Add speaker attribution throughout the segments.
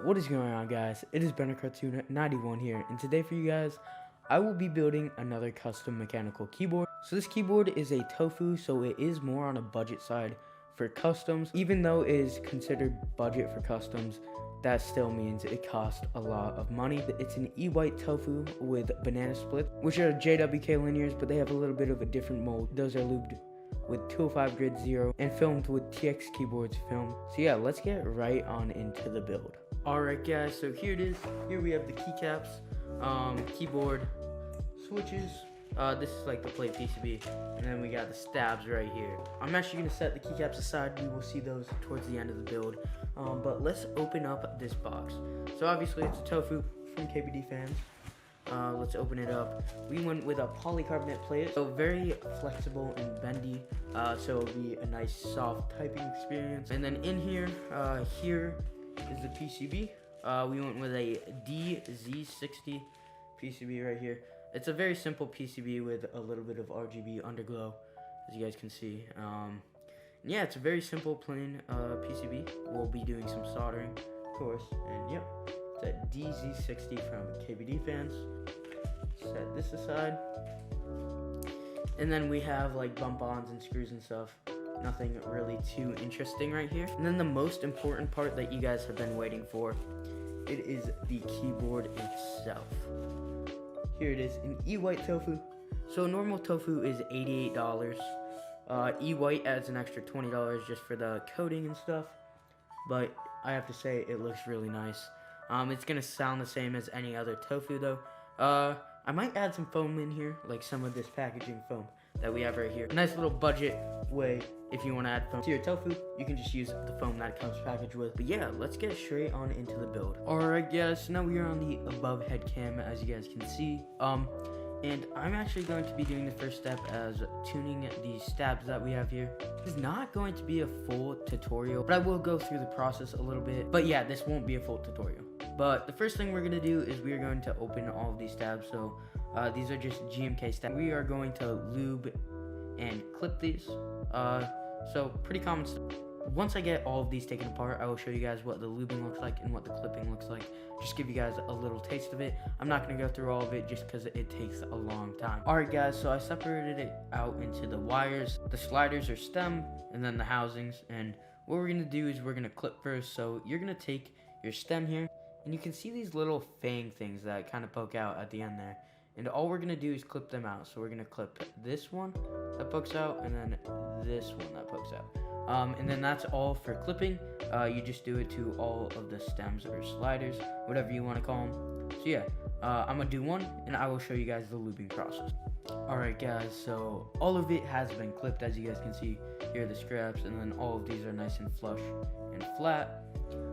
Speaker 1: What is going on, guys? It is Benner Cartoon 91 here, and today for you guys, I will be building another custom mechanical keyboard. So this keyboard is a Tofu, so it is more on a budget side for customs. Even though it is considered budget for customs, that still means it costs a lot of money. It's an E-white Tofu with banana splits, which are JWK linears, but they have a little bit of a different mold. Those are lubed with 205 grid 0 and filmed with TX keyboards film. So yeah, let's get right on into the build. Alright guys, so here it is. Here we have the keycaps, keyboard, switches. This is like the plate PCB, and then we got the stabs right here. I'm actually going to set the keycaps aside. We will see those towards the end of the build. But let's open up this box. So obviously it's a Tofu from kbdfans. Let's open it up. We went with a polycarbonate plate, so very flexible and bendy, so it'll be a nice soft typing experience. And then in here, here is the PCB. We went with a DZ60 PCB right here. It's a very simple PCB with a little bit of RGB underglow, as you guys can see. Yeah, it's a very simple plain PCB. We'll be doing some soldering, of course, and yeah. It's a DZ60 from kbdfans. Set this aside. And then we have like bump-ons and screws and stuff. Nothing really too interesting right here. And then the most important part that you guys have been waiting for, it is the keyboard itself. Here it is, an E-white Tofu. So normal Tofu is $88. E-white adds an extra $20 just for the coating and stuff. But I have to say, it looks really nice. It's gonna sound the same as any other Tofu though. I might add some foam in here, like some of this packaging foam that we have right here. A nice little budget way if you want to add foam to your Tofu, you can just use the foam that it comes packaged with. But yeah, let's get straight on into the build. Alright guys, so now we are on the above head cam, as you guys can see. And I'm actually going to be doing the first step as tuning the stabs that we have here. It's not going to be a full tutorial, but I will go through the process a little bit. But yeah, this won't be a full tutorial. But the first thing we're going to do is we are going to open all of these stabs. So these are just GMK stabs. We are going to lube and clip these. So pretty common stuff. Once I get all of these taken apart, I will show you guys what the lubing looks like and what the clipping looks like. Just give you guys a little taste of it. I'm not going to go through all of it just because it takes a long time. Alright guys, so I separated it out into the wires, the sliders or stem, and then the housings. And what we're going to do is we're going to clip first. So you're going to take your stem here, and you can see these little fang things that kind of poke out at the end there. And all we're going to do is clip them out. So we're going to clip this one that pokes out, and then this one that pokes out. And then that's all for clipping. You just do it to all of the stems or sliders, whatever you want to call them. So yeah, I'm going to do one, and I will show you guys the lubing process. Alright guys, so all of it has been clipped, as you guys can see. Here are the scraps, and then all of these are nice and flush and flat.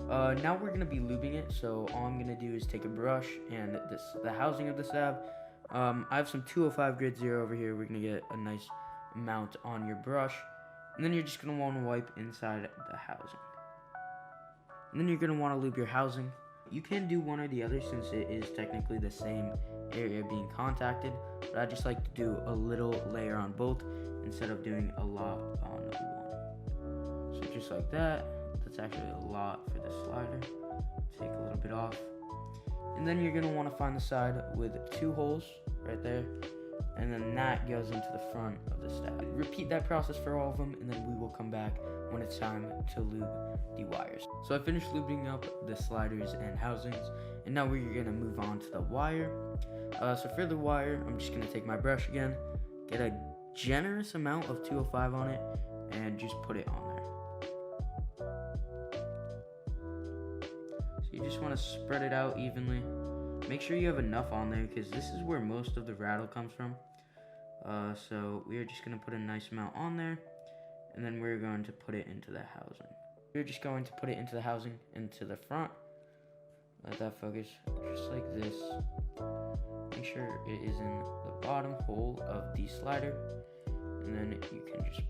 Speaker 1: Now we're going to be lubing it, so all I'm going to do is take a brush and the housing of the stab. I have some 205 grid 0 over here. We're going to get a nice amount on your brush. And then you're just going to want to wipe inside the housing. And then you're going to want to lube your housing. You can do one or the other since it is technically the same area being contacted. But I just like to do a little layer on both instead of doing a lot on one. So just like that. That's actually a lot for the slider. Take a little bit off. And then you're going to want to find the side with 2 holes right there. And then that goes into the front of the stab. Repeat that process for all of them, and then we will come back when it's time to lube the wires. So I finished lubing up the sliders and housings, and now we're going to move on to the wire. So for the wire, I'm just going to take my brush again, get a generous amount of 205 on it, and just put it on there. So you just want to spread it out evenly. Make sure you have enough on there because this is where most of the rattle comes from. So we are just going to put a nice amount on there, and then we're going to put it into the housing. We're just going to put it into the housing, into the front. Let that focus, just like this. Make sure it is in the bottom hole of the slider, and then you can just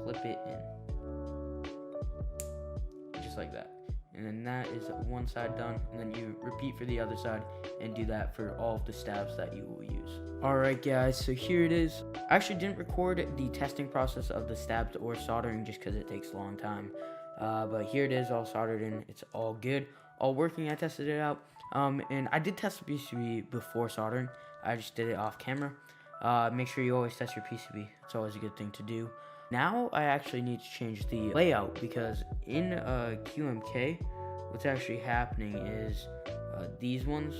Speaker 1: clip it in. Just like that. And then that is one side done, and then you repeat for the other side and do that for all of the stabs that you will use. Alright guys, so here it is. I actually didn't record the testing process of the stabs or soldering just because it takes a long time. But here it is all soldered in. It's all good. all working. I tested it out, and I did test the PCB before soldering. I just did it off camera. Make sure you always test your PCB. It's always a good thing to do. Now I actually need to change the layout because in QMK, what's actually happening is these ones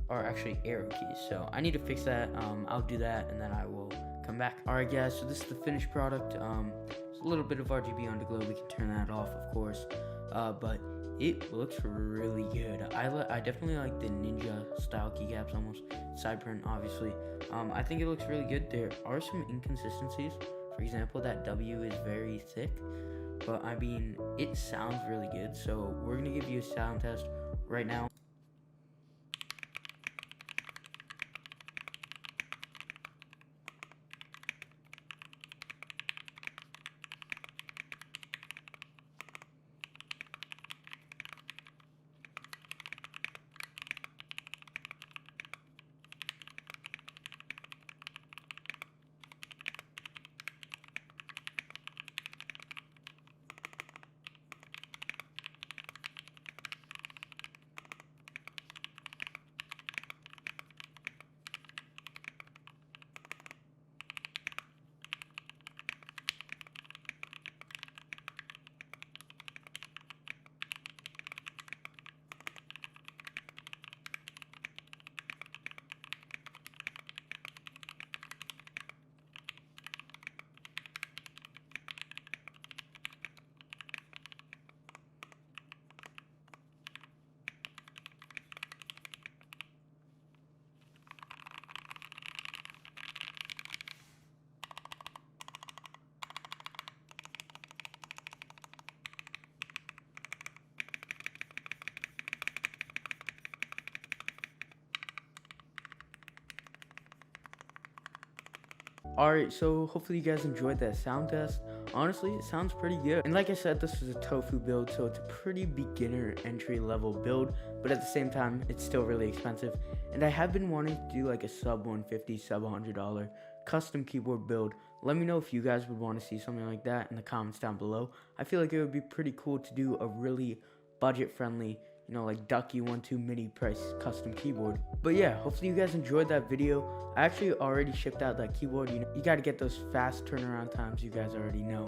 Speaker 1: are actually arrow keys. So I need to fix that. I'll do that and then I will come back. Alright guys, so this is the finished product. It's a little bit of RGB underglow. We can turn that off, of course. But it looks really good. I definitely like the ninja style keycaps almost. Side print, obviously. I think it looks really good. There are some inconsistencies. For example, that W is very thick. But I mean, it sounds really good. So we're going to give you a sound test right now. Alright, so hopefully you guys enjoyed that sound test. Honestly, it sounds pretty good. And like I said, this is a Tofu build, so it's a pretty beginner entry level build, but at the same time, it's still really expensive. And I have been wanting to do like a sub $150, sub $100 custom keyboard build. Let me know if you guys would want to see something like that in the comments down below. I feel like it would be pretty cool to do a really budget friendly, you know, like Ducky 1-2 mini price custom keyboard. But yeah, hopefully you guys enjoyed that video. I actually already shipped out that keyboard. You know, you got to get those fast turnaround times, you guys already know.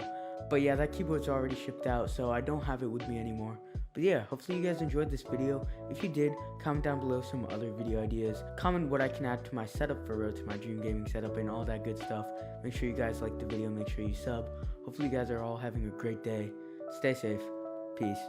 Speaker 1: But yeah, that keyboard's already shipped out, so I don't have it with me anymore. But yeah, hopefully you guys enjoyed this video. If you did, comment down below some other video ideas. Comment what I can add to my setup for Road to my dream gaming setup and all that good stuff. Make sure you guys like the video, make sure you sub. Hopefully you guys are all having a great day. Stay safe. Peace.